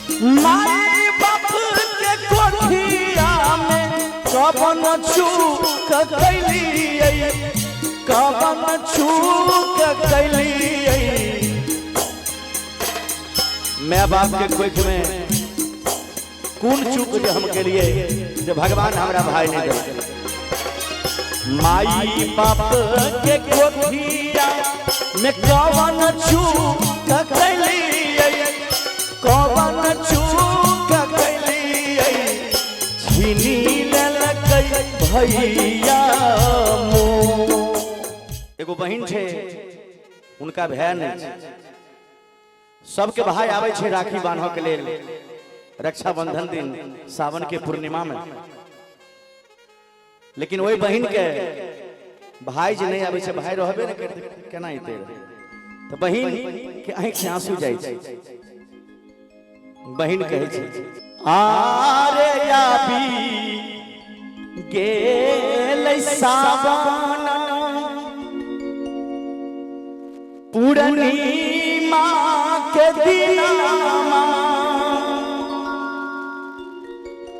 माई बाप के कोठिया में कवन चूक कैलिए, कवन चूक कैलिए। मैं बाप के कोख में कौन चूक जो हम के लिए जो भगवान हमारा भाई ने दे। माई बाप के कोठिया में कवन चूक कैलिए, कवन चूक कैलिए। छीनी लेलकै भैया मोर। एगो बहिन छे उनका बहन सबके भाई आवे छे राखी बांधो के लेल रक्षाबंधन दिन सावन के पूर्णिमा में। लेकिन वही बहन के भाई जे नहीं आवे छे, भाई रहबे न करते केना एते, तो बहन के आंख से आंसू जाय छे। बहन कहे छे आरे याबी गेलै सावन पूर्णिमा के दिनमा,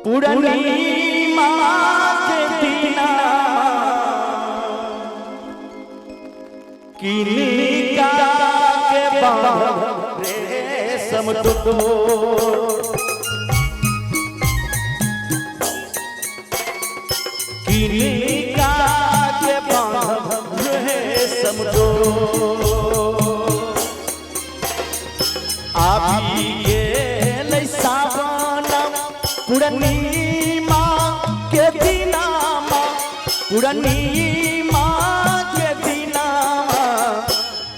पूर्णिमा के दिनमा किनिका के बांध रेशम डोर, किनिका के बांध रेशम डोर। आबि गेलै सावन पूर्णिमा के दिनमा, पूर्णिमा के दिनमा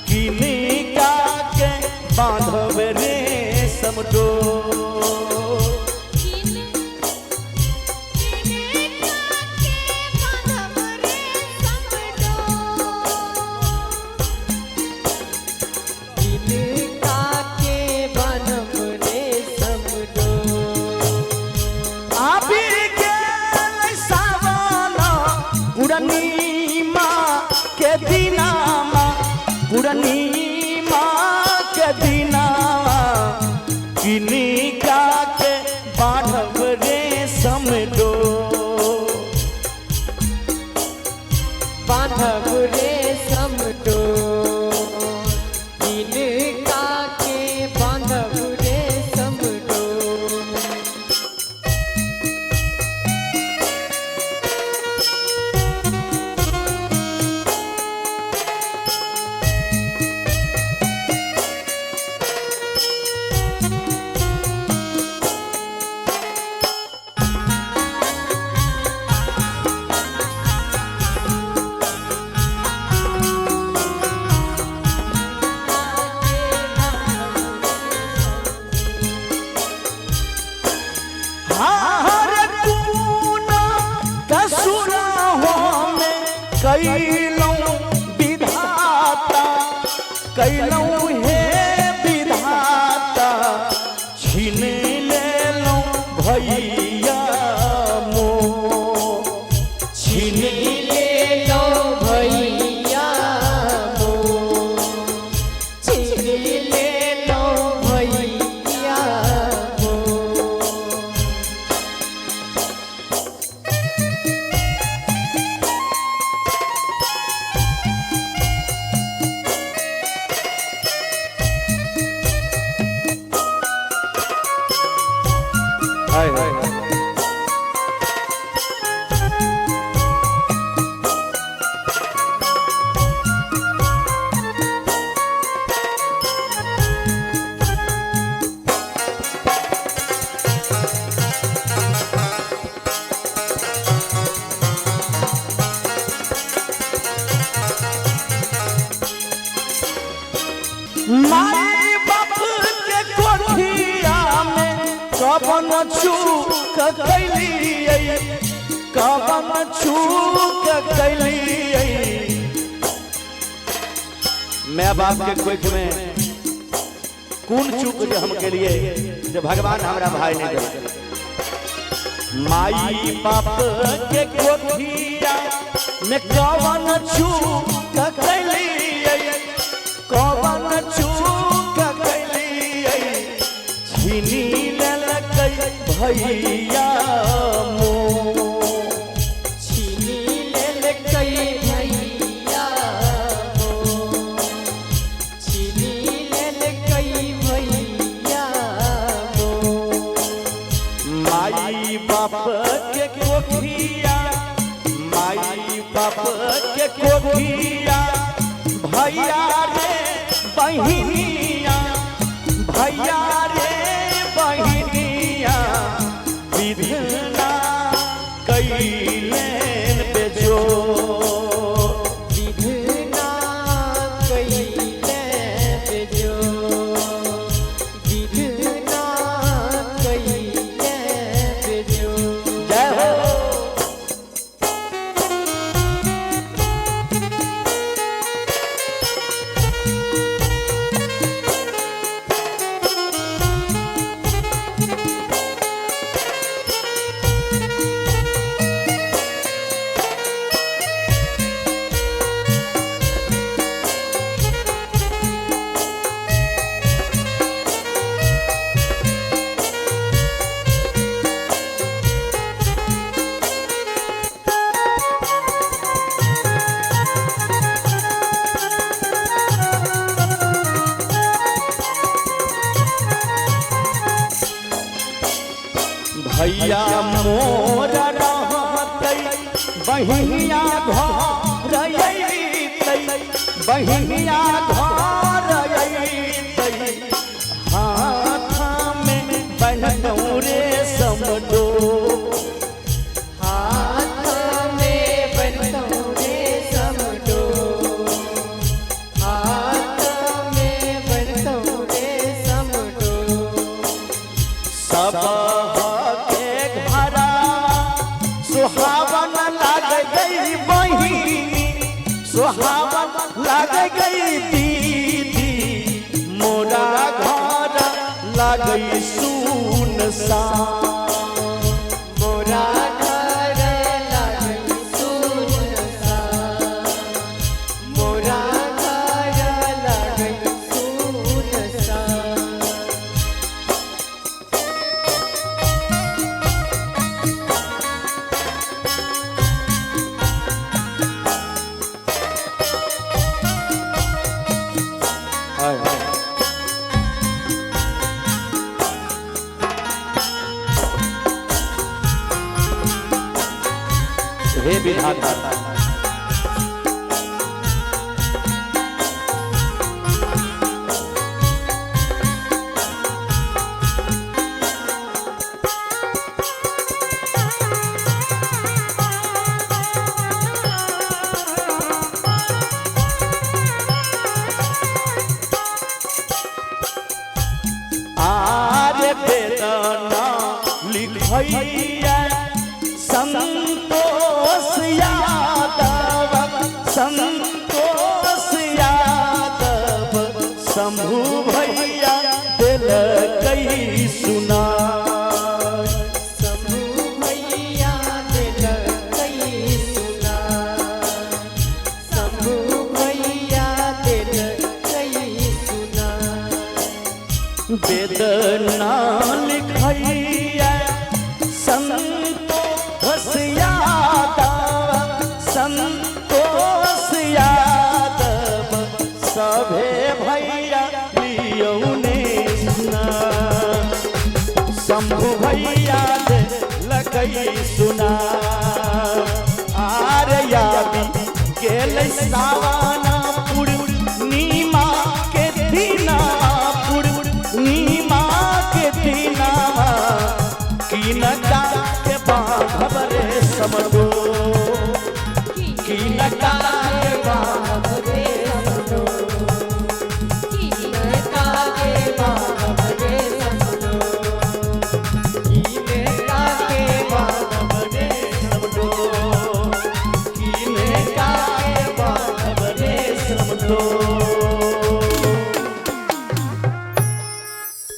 किनिका के बांधब रेशम डोर। पूर्णिमा के दिनमा, पूर्णिमा के दिनमा किनिका के बांधब रेशम डोर, बांधब रेशम डोर। किनिका के बांधब रेशम डोर। कैलौं विधाता, कैलौं हे विधाता छीन लेलौं भैया मोर, छीन लेलौं भैया मोर, छीन लेलौं भैया मोर। माई बाप के कोठिया में कवन चूक कैलिए, कवन चूक कैलिए। मैं बाप के कोख में कौन चूक जो हम के लिए जो भगवान हमारा भाई ने दे। माई बाप के कोठिया में कवन चूक कैलिए, कवन चूक कैलिए। छीनी भैया मो छीनी लेलकै भैया हो छीनी लेलकै भैया हो माई बाप के कोखिया माई बाप के कोखिया भैया रे बहिनिया भैया रे बहिनिया विधना कैलेन बेजो विधना कैले बेजो विधना कैले बेजो जय हो भैया मोर रहतै बहिनिया घर अइतै बहिनिया घर अइतै हाथ में बनतौ रे समडो हाथ में बनतौ रे समडो हाथ में बनतौ रे समडो सब सुहावन लाग गई बहिनी सुहावन लाग गई दीदी मोरा घर लागई सुनसान मोरा घर लागई सुनसान मोरा घर लागई सुनसान हे विधाता आरे बेदना लिखैया संतोष यादव संतोष यादव शंभू भैया दिल कई सुना शंभू भैया दिल कई सुना शंभू भैया दिल कई सुना वेदना लिखैया संतोष यादव संतोष यादव सभे भैया लियौने सुना शंभू भैया लगई सुना आर यादी गेल सावन पूर्णिमा के दिना पूर्णिमा के दिना की न के बाघ रे समझो की न